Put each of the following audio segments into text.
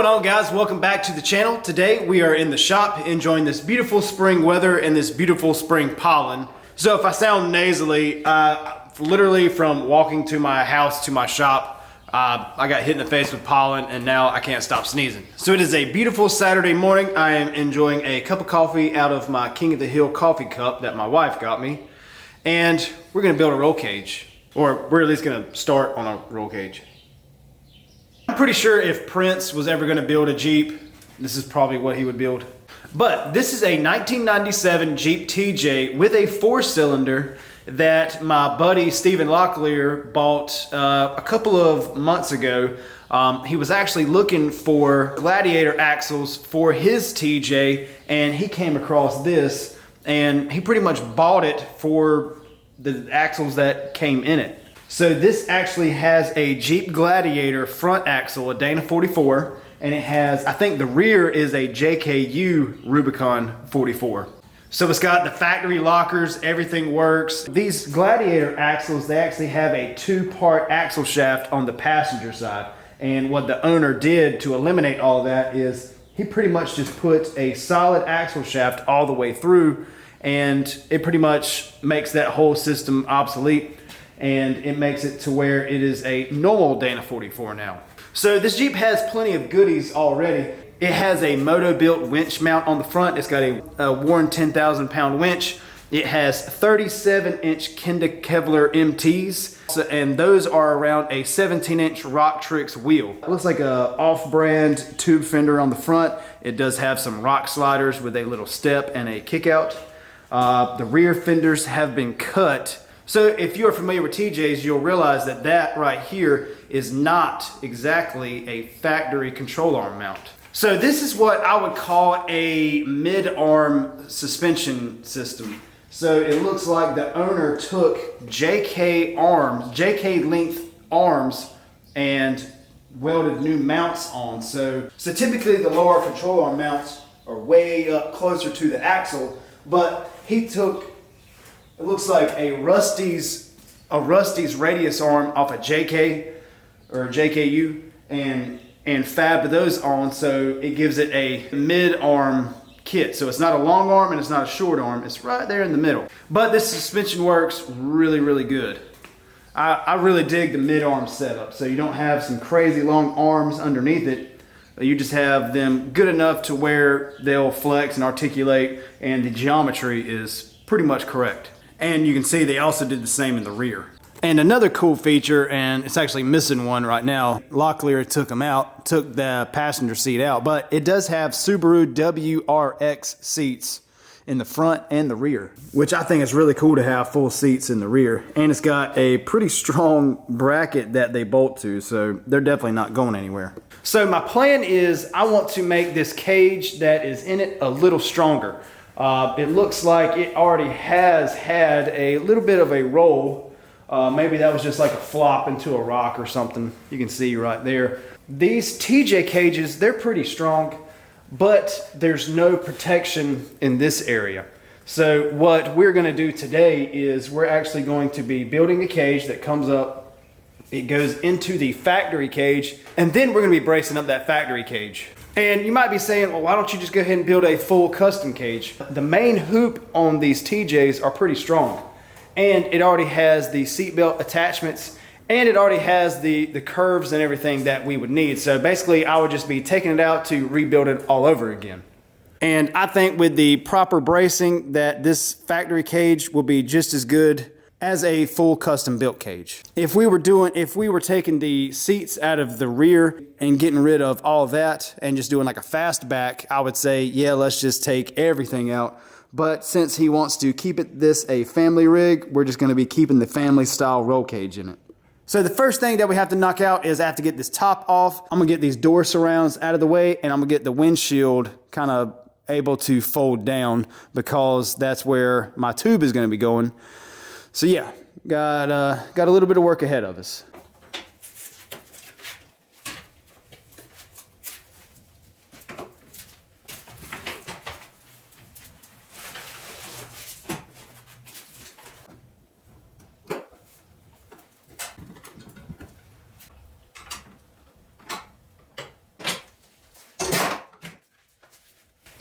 going on, guys? Welcome back to the channel. Today we are in the shop enjoying this beautiful spring weather and this beautiful spring pollen. So if I sound nasally, literally from walking to my house to my shop, I got hit in the face with pollen and now I can't stop sneezing. So it is a beautiful Saturday morning. I am enjoying a cup of coffee out of my King of the Hill coffee cup that my wife got me. And we're gonna build a roll cage, or we're at least gonna start on a roll cage. I'm pretty sure if Prince was ever gonna build a Jeep, this is probably what he would build. But this is a 1997 Jeep TJ with a 4-cylinder that my buddy Stephen Locklear bought a couple of months ago. He was actually looking for Gladiator axles for his TJ, and he came across this, and he pretty much bought it for the axles that came in it. So this actually has a Jeep Gladiator front axle, a Dana 44, and it has, I think the rear is a JKU Rubicon 44. So it's got the factory lockers, everything works. These Gladiator axles, they actually have a 2-part axle shaft on the passenger side. And what the owner did to eliminate all that is he pretty much just put a solid axle shaft all the way through, and it pretty much makes that whole system obsolete. And it makes it to where it is a normal Dana 44 now. So this Jeep has plenty of goodies already. It has a moto-built winch mount on the front. It's got a Warren 10,000 pound winch. It has 37-inch Kenda Kevlar MTs, and those are around a 17-inch RockTrix wheel. It looks like a off-brand tube fender on the front. It does have some rock sliders with a little step and a kick-out. The rear fenders have been cut. So if you're familiar with TJs, you'll realize that that right here is not exactly a factory control arm mount. So this is what I would call a mid-arm suspension system. So it looks like the owner took JK length arms and welded new mounts on. So typically the lower control arm mounts are way up closer to the axle, but he took, it looks like a Rusty's radius arm off a JK or a JKU and fabbed those on, so it gives it a mid-arm kit. So it's not a long arm and it's not a short arm, it's right there in the middle. But this suspension works really, really good. I really dig the mid-arm setup, so you don't have some crazy long arms underneath it. You just have them good enough to where they'll flex and articulate, and the geometry is pretty much correct. And you can see they also did the same in the rear. And another cool feature, and it's actually missing one right now, Locklear took the passenger seat out, but it does have Subaru WRX seats in the front and the rear, which I think is really cool to have full seats in the rear. And it's got a pretty strong bracket that they bolt to, so they're definitely not going anywhere. So my plan is I want to make this cage that is in it a little stronger. It looks like it already has had a little bit of a roll. Maybe that was just like a flop into a rock or something. You can see right there. These TJ cages, they're pretty strong, but there's no protection in this area. So what we're gonna do today is we're actually going to be building a cage that comes up, it goes into the factory cage, and then we're gonna be bracing up that factory cage. And you might be saying, well, why don't you just go ahead and build a full custom cage? The main hoop on these TJs are pretty strong. And it already has the seatbelt attachments, and it already has the curves and everything that we would need. So basically, I would just be taking it out to rebuild it all over again. And I think with the proper bracing that this factory cage will be just as good as a full custom built cage. If we were taking the seats out of the rear and getting rid of all that and just doing like a fast back, I would say, yeah, let's just take everything out. But since he wants to keep this a family rig, we're just gonna be keeping the family style roll cage in it. So the first thing that we have to knock out is I have to get this top off. I'm gonna get these door surrounds out of the way, and I'm gonna get the windshield kind of able to fold down because that's where my tube is gonna be going. So yeah, got a little bit of work ahead of us.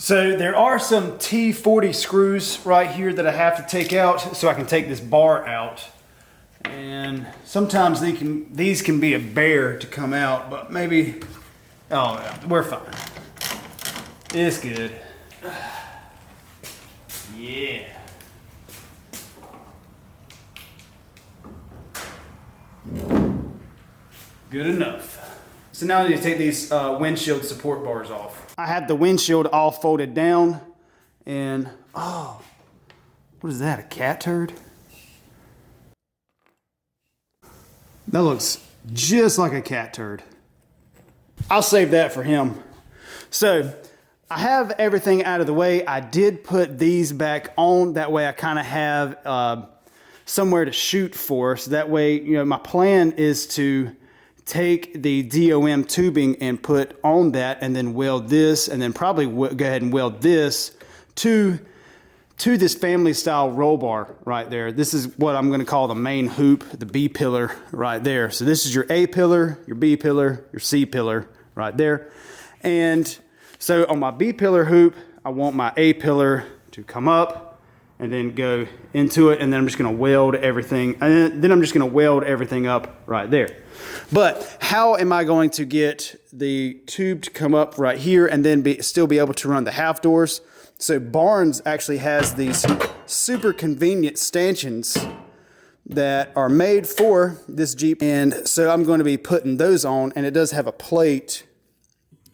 So there are some T40 screws right here that I have to take out so I can take this bar out. And sometimes these can be a bear to come out, but maybe, oh yeah, we're fine. It's good. Yeah. Good enough. So now I need to take these windshield support bars off. I have the windshield all folded down and, oh, what is that, a cat turd? That looks just like a cat turd. I'll save that for him. So I have everything out of the way. I did put these back on. That way I kind of have somewhere to shoot for. So that way, you know, my plan is to take the DOM tubing and put on that and then weld this and then probably go ahead and weld this to this family style roll bar right there. This is what I'm going to call the main hoop, the B pillar right there. So this is your A pillar, your B pillar, your C pillar right there. And so on my B pillar hoop, I want my A pillar to come up and then go into it, and then I'm just going to weld everything, and then I'm just going to weld everything up right there. But how am I going to get the tube to come up right here and then still be able to run the half doors? So Barnes actually has these super convenient stanchions that are made for this Jeep, and so I'm going to be putting those on, and it does have a plate.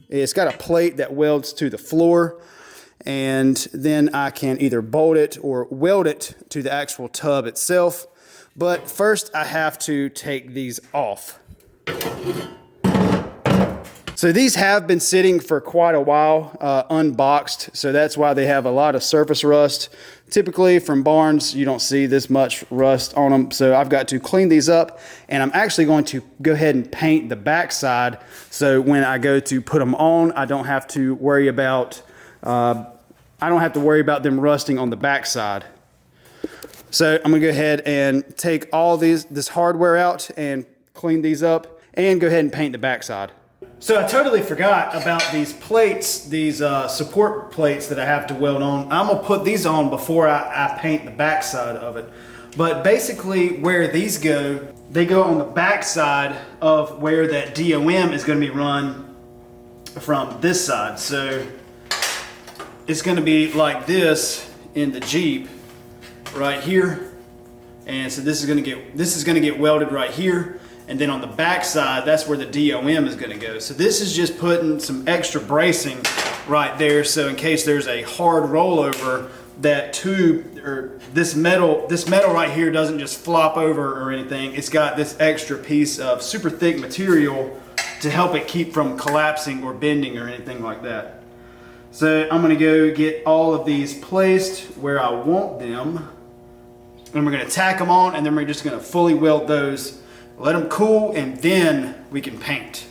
It's got a plate that welds to the floor, and then I can either bolt it or weld it to the actual tub itself. But first I have to take these off. So these have been sitting for quite a while, unboxed, so that's why they have a lot of surface rust. Typically from Barnes, you don't see this much rust on them, so I've got to clean these up, and I'm actually going to go ahead and paint the backside, so when I go to put them on, I don't have to worry about them rusting on the backside. So I'm gonna go ahead and take all this hardware out and clean these up and go ahead and paint the backside. So I totally forgot about these plates, these support plates that I have to weld on. I'm gonna put these on before I paint the backside of it. But basically where these go, they go on the backside of where that DOM is gonna be run from this side. So it's gonna be like this in the Jeep right here. And so this is gonna get welded right here. And then on the back side, that's where the DOM is gonna go. So this is just putting some extra bracing right there. So in case there's a hard rollover, that tube or this metal right here doesn't just flop over or anything. It's got this extra piece of super thick material to help it keep from collapsing or bending or anything like that. So I'm gonna go get all of these placed where I want them. And we're gonna tack them on, and then we're just gonna fully weld those. Let them cool, and then we can paint.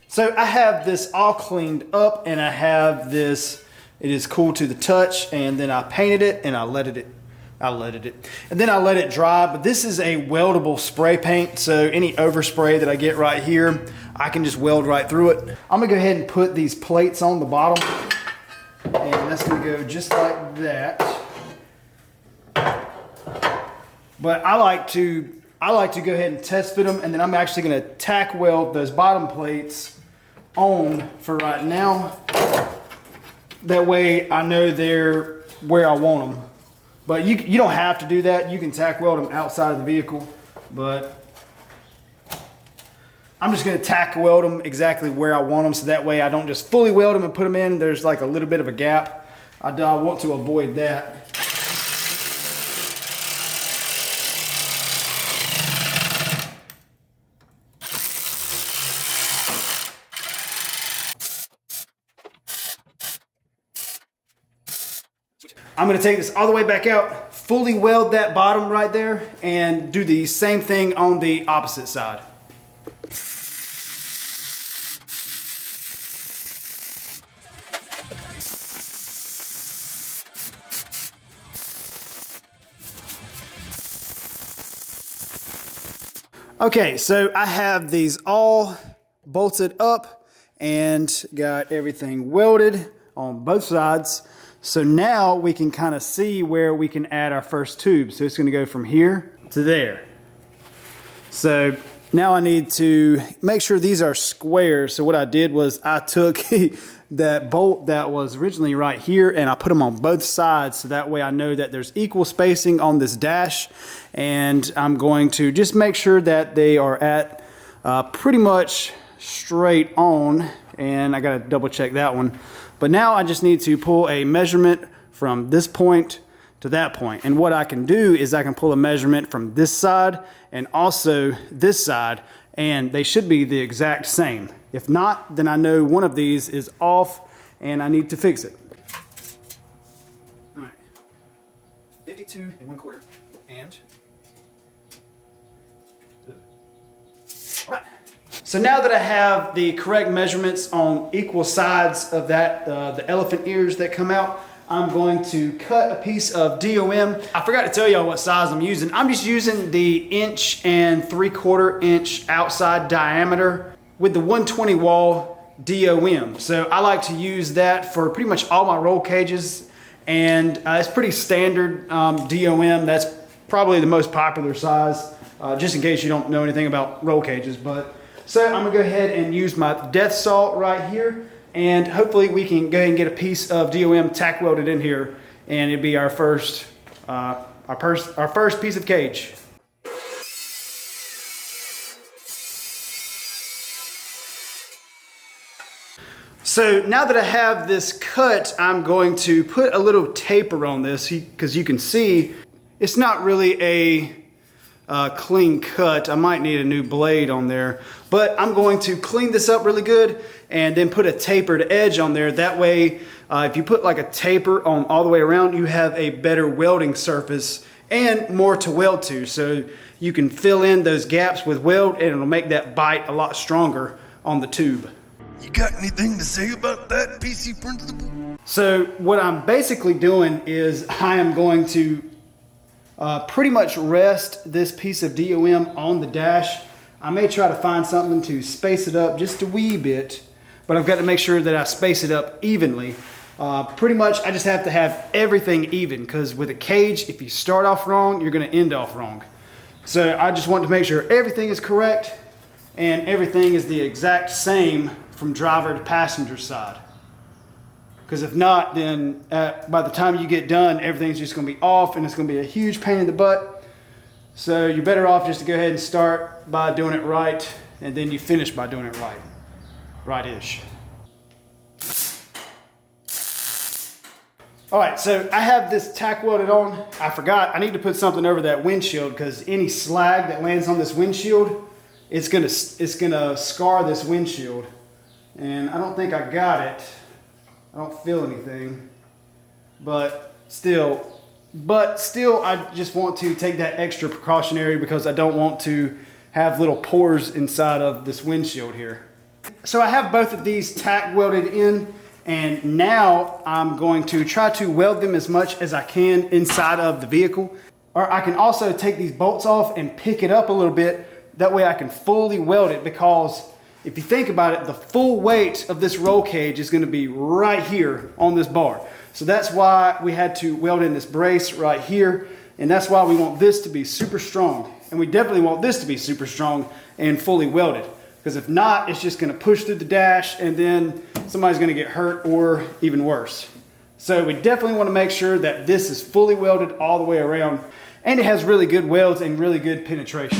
So I have this all cleaned up, and I have this, it is cool to the touch, and then I painted it and I leaded it. And then I let it dry, but this is a weldable spray paint, so any overspray that I get right here, I can just weld right through it. I'm gonna go ahead and put these plates on the bottom, and that's gonna go just like that. But I like to go ahead and test fit them, and then I'm actually gonna tack weld those bottom plates on for right now. That way I know they're where I want them. But you don't have to do that. You can tack weld them outside of the vehicle, but I'm just gonna tack weld them exactly where I want them, so that way I don't just fully weld them and put them in. There's like a little bit of a gap. I want to avoid that. I'm gonna take this all the way back out, fully weld that bottom right there, and do the same thing on the opposite side. Okay, so I have these all bolted up and got everything welded on both sides. So now we can kind of see where we can add our first tube. So it's going to go from here to there. So now I need to make sure these are square. So what I did was I took that bolt that was originally right here and I put them on both sides, so that way I know that there's equal spacing on this dash. And I'm going to just make sure that they are at pretty much straight on, and I gotta double check that one. But now I just need to pull a measurement from this point to that point. And what I can do is I can pull a measurement from this side and also this side, and they should be the exact same. If not, then I know one of these is off and I need to fix it. All right, 52 1/4 and so now that I have the correct measurements on equal sides of that, the elephant ears that come out, I'm going to cut a piece of DOM. I forgot to tell y'all what size I'm using. I'm just using the 1 3/4 inch outside diameter with the 120 wall DOM. So I like to use that for pretty much all my roll cages, and it's pretty standard DOM. That's probably the most popular size, just in case you don't know anything about roll cages. So I'm gonna go ahead and use my death saw right here, and hopefully we can go ahead and get a piece of DOM tack welded in here, and it'd be our first piece of cage. So now that I have this cut, I'm going to put a little taper on this, because you can see it's not really a clean cut. I might need a new blade on there, but I'm going to clean this up really good and then put a tapered edge on there. That way, if you put like a taper on all the way around, you have a better welding surface and more to weld to. So you can fill in those gaps with weld, and it'll make that bite a lot stronger on the tube. You got anything to say about that, PC Principal? So what I'm basically doing is I am going to pretty much rest this piece of DOM on the dash. I may try to find something to space it up just a wee bit, but I've got to make sure that I space it up evenly. Pretty much I just have to have everything even, because with a cage, if you start off wrong, you're going to end off wrong. So I just want to make sure everything is correct and everything is the exact same from driver to passenger side. Because if not, then by the time you get done, everything's just going to be off and it's going to be a huge pain in the butt. So you're better off just to go ahead and start by doing it right, and then you finish by doing it right. Right-ish. All right, so I have this tack welded on. I forgot, I need to put something over that windshield, because any slag that lands on this windshield, it's gonna scar this windshield. And I don't think I got it. I don't feel anything, but still I just want to take that extra precautionary, because I don't want to have little pores inside of this windshield here. So I have both of these tack welded in, and now I'm going to try to weld them as much as I can inside of the vehicle. Or I can also take these bolts off and pick it up a little bit. That way I can fully weld it, because if you think about it, the full weight of this roll cage is going to be right here on this bar. So that's why we had to weld in this brace right here, and that's why we want this to be super strong. And we definitely want this to be super strong and fully welded, because if not, it's just going to push through the dash and then somebody's going to get hurt, or even worse. So we definitely want to make sure that this is fully welded all the way around, and it has really good welds and really good penetration.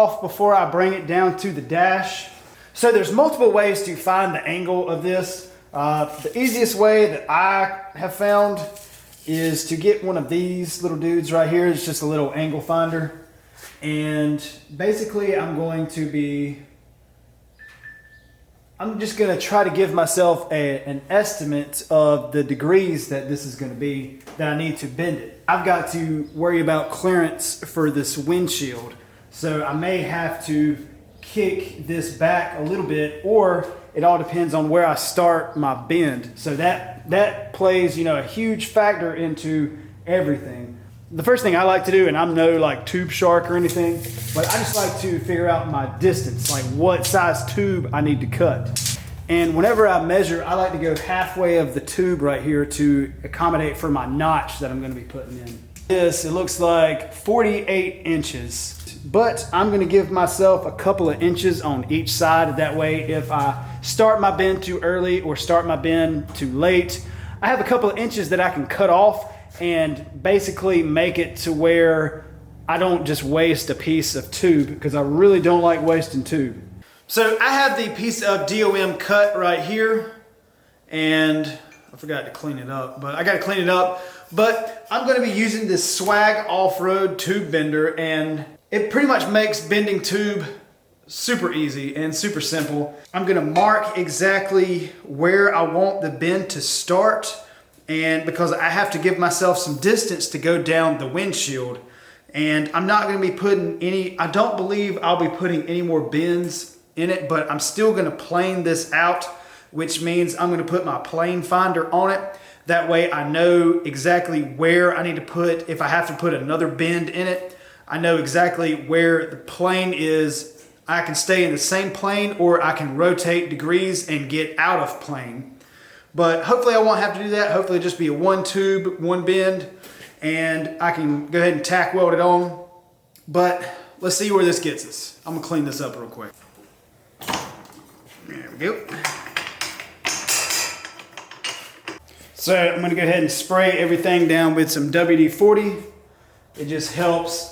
off before I bring it down to the dash. So there's multiple ways to find the angle of this. The easiest way that I have found is to get one of these little dudes right here. It's just a little angle finder. And basically I'm just gonna try to give myself an estimate of the degrees that this is gonna be, that I need to bend it. I've got to worry about clearance for this windshield. So I may have to kick this back a little bit, or it all depends on where I start my bend. So that plays, a huge factor into everything. The first thing I like to do, and I'm no like tube shark or anything, but I just like to figure out my distance, like what size tube I need to cut. And whenever I measure, I like to go halfway of the tube right here to accommodate for my notch that I'm gonna be putting in. It looks like 48 inches, but I'm gonna give myself a couple of inches on each side. That way, if I start my bend too early or start my bend too late, I have a couple of inches that I can cut off and basically make it to where I don't just waste a piece of tube, because I really don't like wasting tube. So I have the piece of DOM cut right here, and I forgot to clean it up, but I got to clean it up. But I'm going to be using this Swag off-road tube bender, and it pretty much makes bending tube super easy and super simple. I'm going to mark exactly where I want the bend to start, and because I have to give myself some distance to go down the windshield. And I'm not going to be putting I don't believe I'll be putting any more bends in it, but I'm still going to plane this out, which means I'm going to put my plane finder on it. That way I know exactly where I need to put, if I have to put another bend in it, I know exactly where the plane is. I can stay in the same plane, or I can rotate degrees and get out of plane. But hopefully I won't have to do that. Hopefully it'll just be a one tube, one bend, and I can go ahead and tack weld it on. But let's see where this gets us. I'm gonna clean this up real quick. There we go. So I'm gonna go ahead and spray everything down with some WD-40. It just helps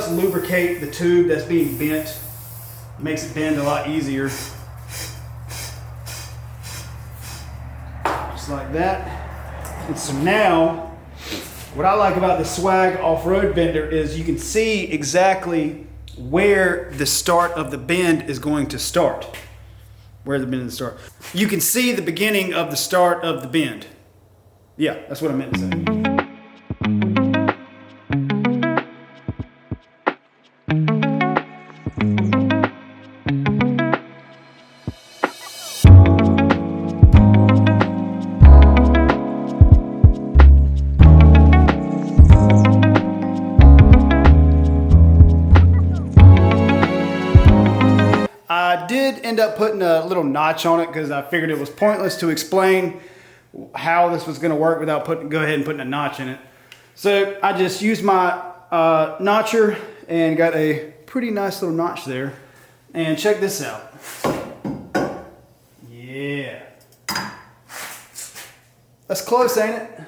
lubricate the tube that's being bent. It makes it bend a lot easier. Just like that. And so now, what I like about the Swag off-road bender is you can see exactly where the start of the bend is going to start. Where the bend is start. You can see the beginning of the start of the bend. Yeah, that's what I meant to say. I did end up putting a little notch on it because I figured it was pointless to explain how this was going to work without go ahead and putting a notch in it. So I just used my notcher and got a pretty nice little notch there. And check this out. Yeah. That's close, ain't it?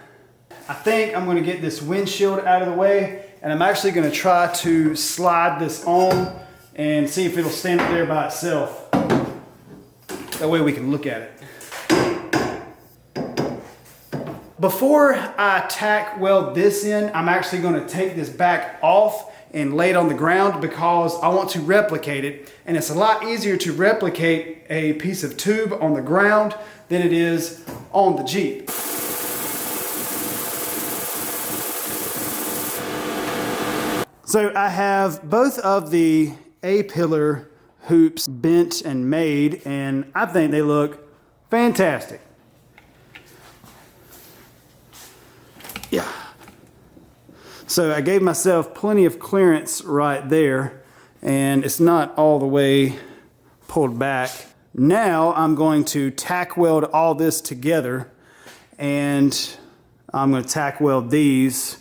I think I'm going to get this windshield out of the way, and I'm actually going to try to slide this on and see if it'll stand up there by itself. That way we can look at it. Before I tack weld this in, I'm actually going to take this back off and lay it on the ground because I want to replicate it. And it's a lot easier to replicate a piece of tube on the ground than it is on the Jeep. So I have both of the A-pillar hoops bent and made, and I think they look fantastic. Yeah. So I gave myself plenty of clearance right there, and it's not all the way pulled back. Now I'm going to tack weld all this together, and I'm going to tack weld these.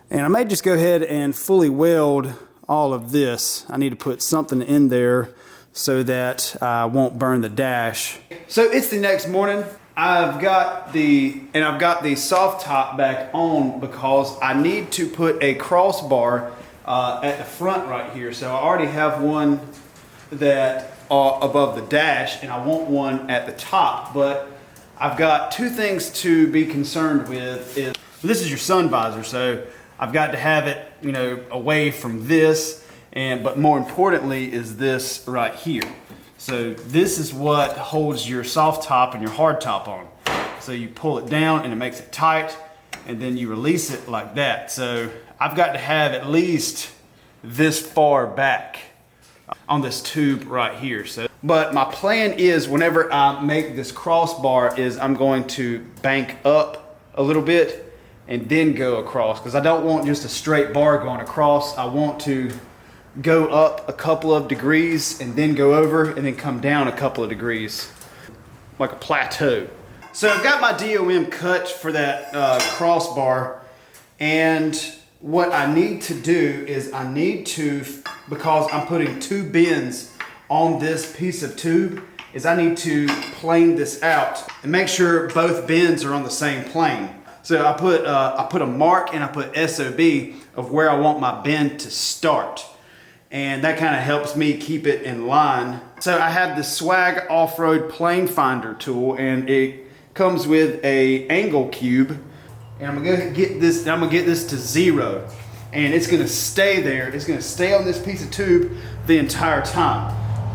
And I may just go ahead and fully weld all of this. I need to put something in there so that I won't burn the dash. So it's the next morning. I've got the soft top back on because I need to put a crossbar at the front right here. So I already have one that above the dash, and I want one at the top, but I've got two things to be concerned with. This is your sun visor, so I've got to have it, you know, away from this, but more importantly is this right here. So this is what holds your soft top and your hard top on. So you pull it down and it makes it tight, and then you release it like that. So I've got to have at least this far back on this tube right here. So, but my plan is whenever I make this crossbar is I'm going to bank up a little bit and then go across, because I don't want just a straight bar going across. I want to go up a couple of degrees and then go over and then come down a couple of degrees, like a plateau. So I've got my DOM cut for that crossbar, and what I need to do is I need to, because I'm putting two bends on this piece of tube, is I need to plane this out and make sure both bends are on the same plane. So I put a mark and I put SOB of where I want my bend to start. And that kind of helps me keep it in line. So I have the Swag Off-Road Plane Finder tool, and it comes with a angle cube, and I'm gonna get this to 0, and it's gonna stay there. It's gonna stay on this piece of tube the entire time.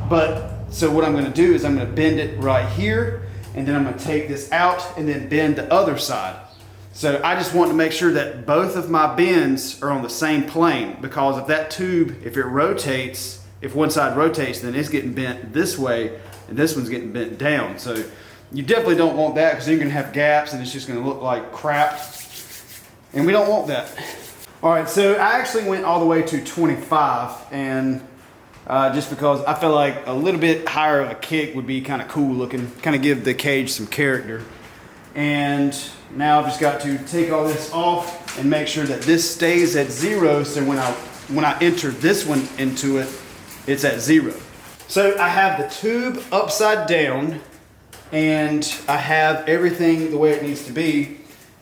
But so what I'm gonna do is I'm gonna bend it right here, and then I'm gonna take this out and then bend the other side. So I just want to make sure that both of my bends are on the same plane, because if that tube, if it rotates, if one side rotates, then it's getting bent this way and this one's getting bent down. So you definitely don't want that, because you're gonna have gaps and it's just gonna look like crap. And we don't want that. All right, so I actually went all the way to 25, and just because I feel like a little bit higher of a kick would be kind of cool looking, kind of give the cage some character. And now I've just got to take all this off and make sure that this stays at 0, so when I enter this one into it, it's at 0. So I have the tube upside down, and I have everything the way it needs to be.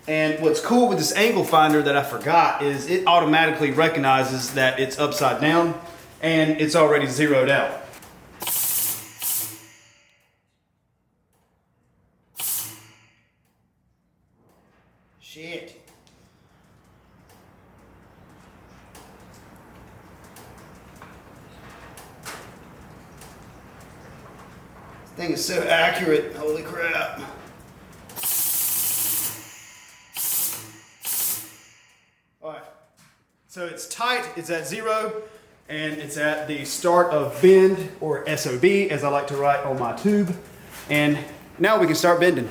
And what's cool with this angle finder that I forgot is it automatically recognizes that it's upside down and it's already zeroed out. Shit. This thing is so accurate, holy crap. Alright, so it's tight, it's at 0, and it's at the start of bend, or SOB as I like to write on my tube. And now we can start bending.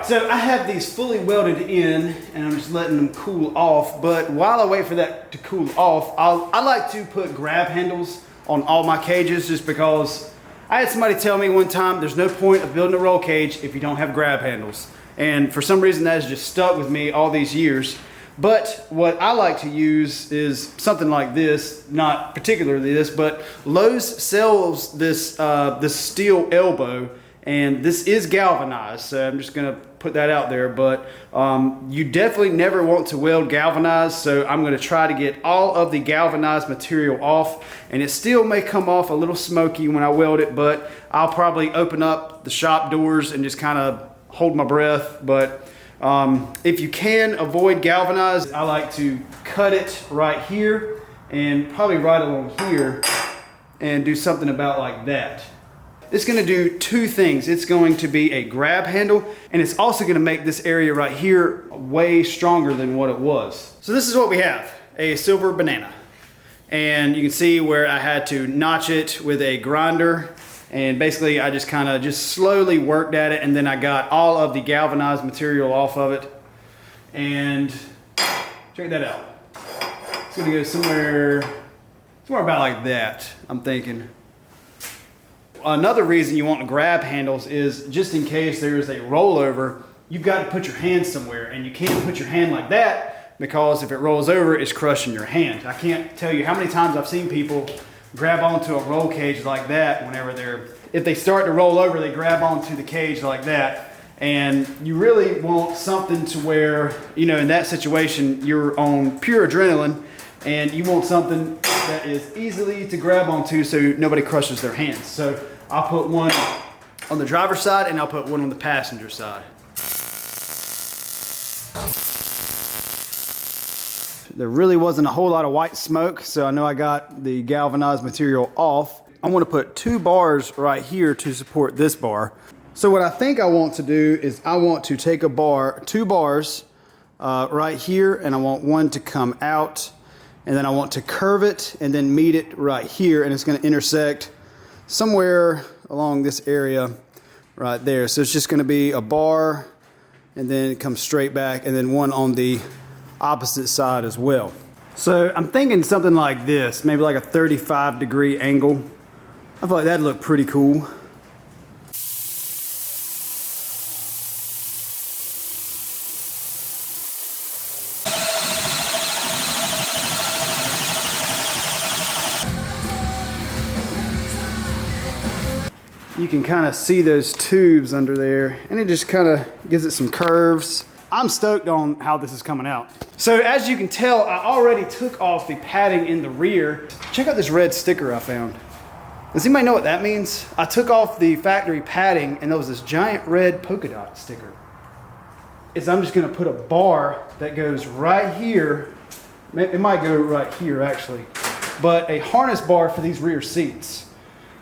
So I have these fully welded in, and I'm just letting them cool off. But while I wait for that to cool off, I like to put grab handles on all my cages, just because I had somebody tell me one time there's no point of building a roll cage if you don't have grab handles. And for some reason that has just stuck with me all these years. But what I like to use is something like this, not particularly this, but Lowe's sells this, this steel elbow, and this is galvanized, so I'm just gonna put that out there. But you definitely never want to weld galvanized, so I'm gonna try to get all of the galvanized material off, and it still may come off a little smoky when I weld it, but I'll probably open up the shop doors and just kind of hold my breath. But if you can avoid galvanized, I like to cut it right here and probably right along here and do something about like that. It's going to do two things. It's going to be a grab handle, and it's also going to make this area right here way stronger than what it was. So this is what we have, a silver banana. And you can see where I had to notch it with a grinder, and basically I just kind of just slowly worked at it, and then I got all of the galvanized material off of it. And check that out. It's going to go somewhere about like that, I'm thinking. Another reason you want to grab handles is just in case there's a rollover, you've got to put your hand somewhere, and you can't put your hand like that because if it rolls over, it's crushing your hand. I can't tell you how many times I've seen people grab onto a roll cage like that whenever if they start to roll over, they grab onto the cage like that. And you really want something to where, you know, in that situation, you're on pure adrenaline, and you want something that is easily to grab onto so nobody crushes their hands. So I'll put one on the driver's side, and I'll put one on the passenger side. There really wasn't a whole lot of white smoke, so I know I got the galvanized material off. I want to put 2 bars right here to support this bar. So what I think I want to do is I want to take 2 bars right here, and I want one to come out, and then I want to curve it and then meet it right here, and it's going to intersect somewhere along this area right there. So it's just going to be a bar, and then it comes straight back, and then one on the opposite side as well. So I'm thinking something like this, maybe like a 35-degree angle. I feel like that'd look pretty cool. You can kind of see those tubes under there, and it just kind of gives it some curves. I'm stoked on how this is coming out. So as you can tell, I already took off the padding in the rear. Check out this red sticker I found. Does anybody know what that means? I took off the factory padding, and there was this giant red polka dot sticker. I'm just gonna put a bar that goes right here. It might go right here actually, but a harness bar for these rear seats.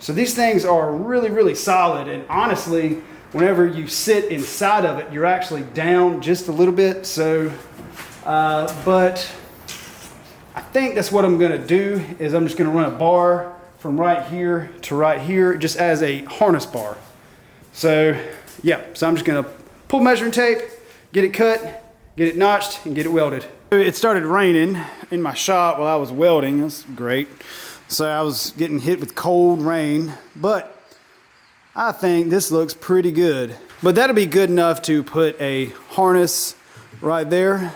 So these things are really, really solid, and honestly, whenever you sit inside of it, you're actually down just a little bit. So, but I think that's what I'm gonna do is I'm just gonna run a bar from right here to right here, just as a harness bar. So yeah, so I'm just gonna pull measuring tape, get it cut, get it notched, and get it welded. It started raining in my shop while I was welding. That's great. So I was getting hit with cold rain, but I think this looks pretty good. But that'll be good enough to put a harness right there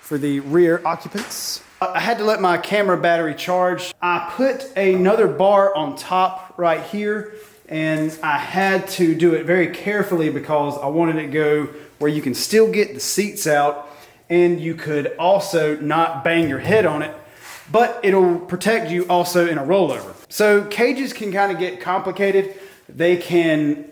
for the rear occupants. I had to let my camera battery charge. I put another bar on top right here, and I had to do it very carefully because I wanted it to go where you can still get the seats out, and you could also not bang your head on it, but it'll protect you also in a rollover. So cages can kind of get complicated. They can,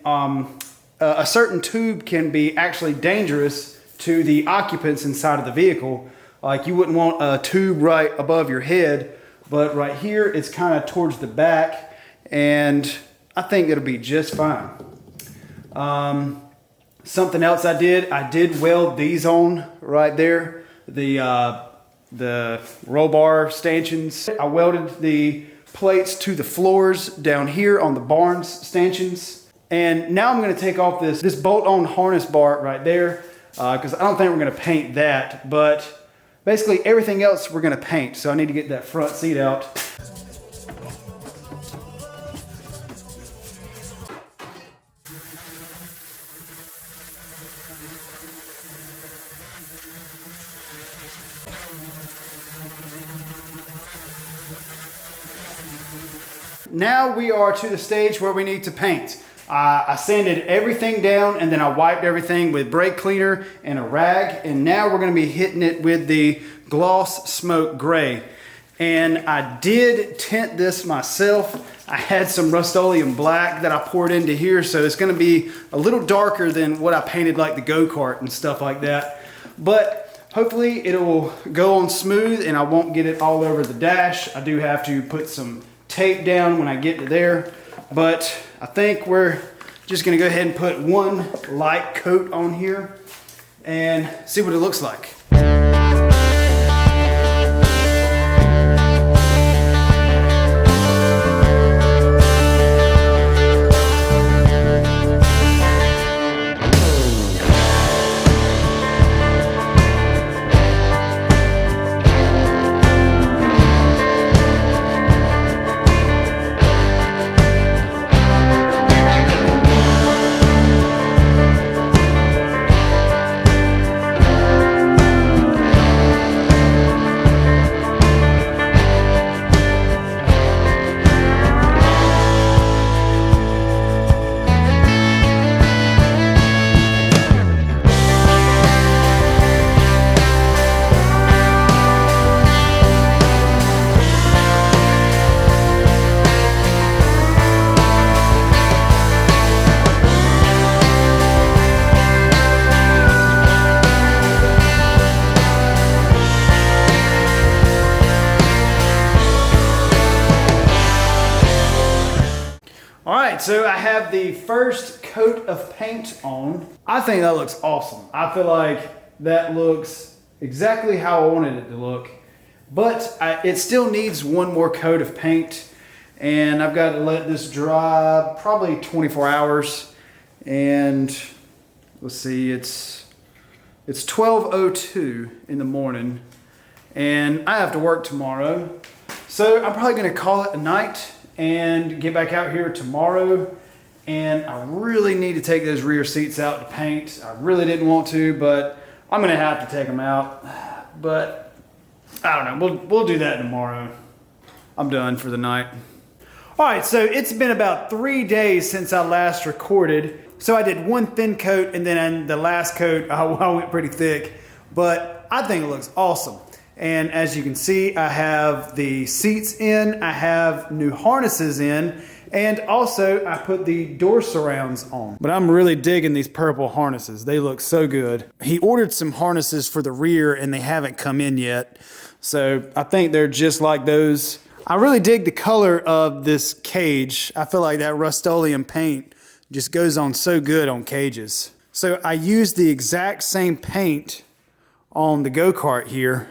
a certain tube can be actually dangerous to the occupants inside of the vehicle. Like you wouldn't want a tube right above your head, but right here it's kind of towards the back, and I think it'll be just fine. Something else I did weld these on right there, the roll bar stanchions. I welded the plates to the floors down here on the barns stanchions. And now I'm gonna take off this bolt-on harness bar right there, because I don't think we're gonna paint that, but basically everything else we're gonna paint. So I need to get that front seat out. Now we are to the stage where we need to paint. I sanded everything down, and then I wiped everything with brake cleaner and a rag, and now we're going to be hitting it with the gloss smoke gray. And I did tint this myself. I had some Rust-Oleum black that I poured into here, so it's going to be a little darker than what I painted like the go-kart and stuff like that. But hopefully it will go on smooth and I won't get it all over the dash. I do have to put some tape down when I get to there, but I think we're just gonna go ahead and put one light coat on here and see what it looks like. Alright, so I have the first coat of paint on. I think that looks awesome. I feel like that looks exactly how I wanted it to look. But it still needs one more coat of paint. And I've got to let this dry probably 24 hours. And let's see, it's 12:02 in the morning. And I have to work tomorrow. So I'm probably going to call it a night and get back out here tomorrow. And I really need to take those rear seats out to paint. I really didn't want to, but I'm gonna have to take them out. But I don't know, we'll do that tomorrow. I'm done for the night. All right, so it's been about 3 days since I last recorded. So I did one thin coat and then the last coat I went pretty thick, but I think it looks awesome. And as you can see, I have the seats in, I have new harnesses in, and also I put the door surrounds on. But I'm really digging these purple harnesses. They look so good. He ordered some harnesses for the rear and they haven't come in yet. So I think they're just like those. I really dig the color of this cage. I feel like that Rust-Oleum paint just goes on so good on cages. So I used the exact same paint on the go-kart here.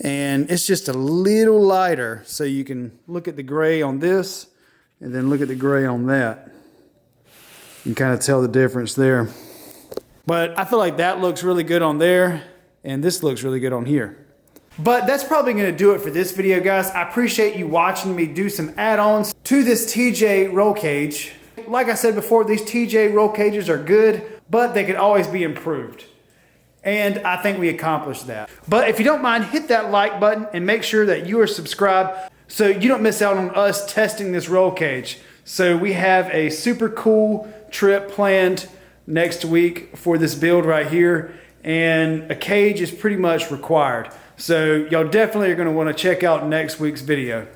And it's just a little lighter, so you can look at the gray on this and then look at the gray on that. You can kind of tell the difference there. But I feel like that looks really good on there and this looks really good on here. But that's probably going to do it for this video, guys. I appreciate you watching me do some add-ons to this TJ roll cage. Like I said before, these TJ roll cages are good, but they could always be improved. And I think we accomplished that. But if you don't mind, hit that like button and make sure that you are subscribed so you don't miss out on us testing this roll cage. So we have a super cool trip planned next week for this build right here. And a cage is pretty much required. So y'all definitely are gonna wanna check out next week's video.